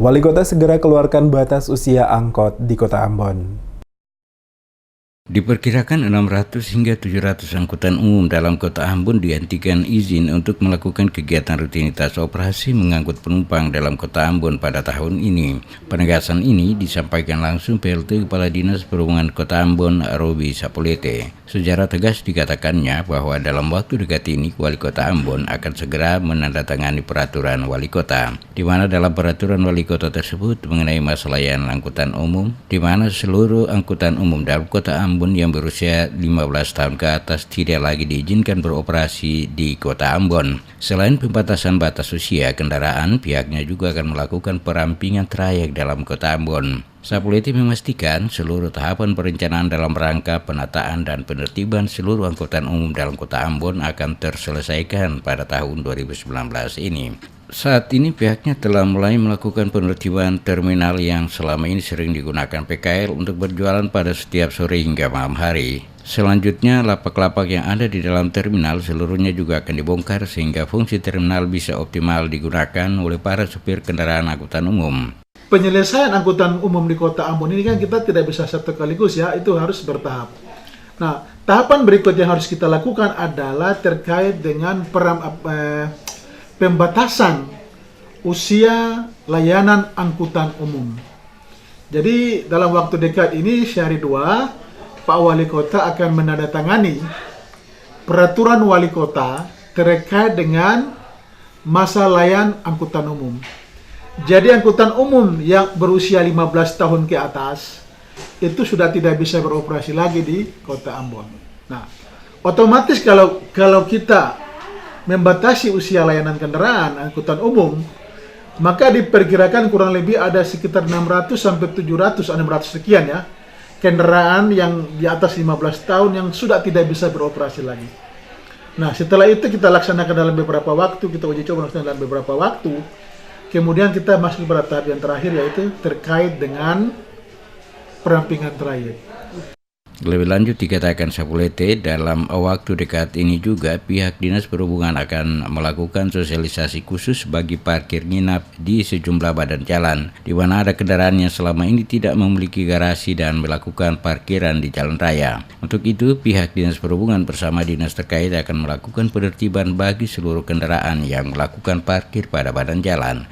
Wali Kota segera keluarkan batas usia angkot di Kota Ambon. Diperkirakan 600 hingga 700 angkutan umum dalam Kota Ambon dihentikan izin untuk melakukan kegiatan rutinitas operasi mengangkut penumpang dalam Kota Ambon pada tahun ini. Penegasan ini disampaikan langsung PLT Kepala Dinas Perhubungan Kota Ambon, Robi Sapulete. Secara tegas dikatakannya bahwa dalam waktu dekat ini Wali Kota Ambon akan segera menandatangani peraturan Wali Kota, di mana dalam peraturan Wali Kota tersebut mengenai masalah layanan angkutan umum, di mana seluruh angkutan umum dalam Kota Ambon yang berusia 15 tahun ke atas tidak lagi diizinkan beroperasi di Kota Ambon. Selain pembatasan batas usia kendaraan, pihaknya juga akan melakukan perampingan trayek dalam Kota Ambon. Sapulete memastikan seluruh tahapan perencanaan dalam rangka penataan dan penertiban seluruh angkutan umum dalam Kota Ambon akan terselesaikan pada tahun 2019 ini. Saat ini pihaknya telah mulai melakukan penertiban terminal yang selama ini sering digunakan PKL untuk berjualan pada setiap sore hingga malam hari. Selanjutnya, lapak-lapak yang ada di dalam terminal seluruhnya juga akan dibongkar sehingga fungsi terminal bisa optimal digunakan oleh para supir kendaraan angkutan umum. Penyelesaian angkutan umum di Kota Ambon ini kan kita tidak bisa satu sekaligus ya, itu harus bertahap. Nah, tahapan berikut yang harus kita lakukan adalah terkait dengan pembatasan usia layanan angkutan umum. Jadi dalam waktu dekat ini sehari dua, Pak Wali Kota akan menandatangani peraturan Wali Kota terkait dengan masa layan angkutan umum. Jadi angkutan umum yang berusia 15 tahun ke atas itu sudah tidak bisa beroperasi lagi di Kota Ambon. Nah, otomatis kalau kita membatasi usia layanan kendaraan angkutan umum, maka diperkirakan kurang lebih ada sekitar 600 sampai 700, 600 sekian ya, kendaraan yang di atas 15 tahun yang sudah tidak bisa beroperasi lagi. Nah, setelah itu kita laksanakan dalam beberapa waktu, kita uji coba dalam beberapa waktu. Kemudian kita masuk pada tahap yang terakhir, yaitu terkait dengan perampingan trayek. Lebih lanjut dikatakan Sapulete, dalam waktu dekat ini juga pihak Dinas Perhubungan akan melakukan sosialisasi khusus bagi parkir nginap di sejumlah badan jalan, di mana ada kendaraan yang selama ini tidak memiliki garasi dan melakukan parkiran di jalan raya. Untuk itu, pihak Dinas Perhubungan bersama dinas terkait akan melakukan penertiban bagi seluruh kendaraan yang melakukan parkir pada badan jalan.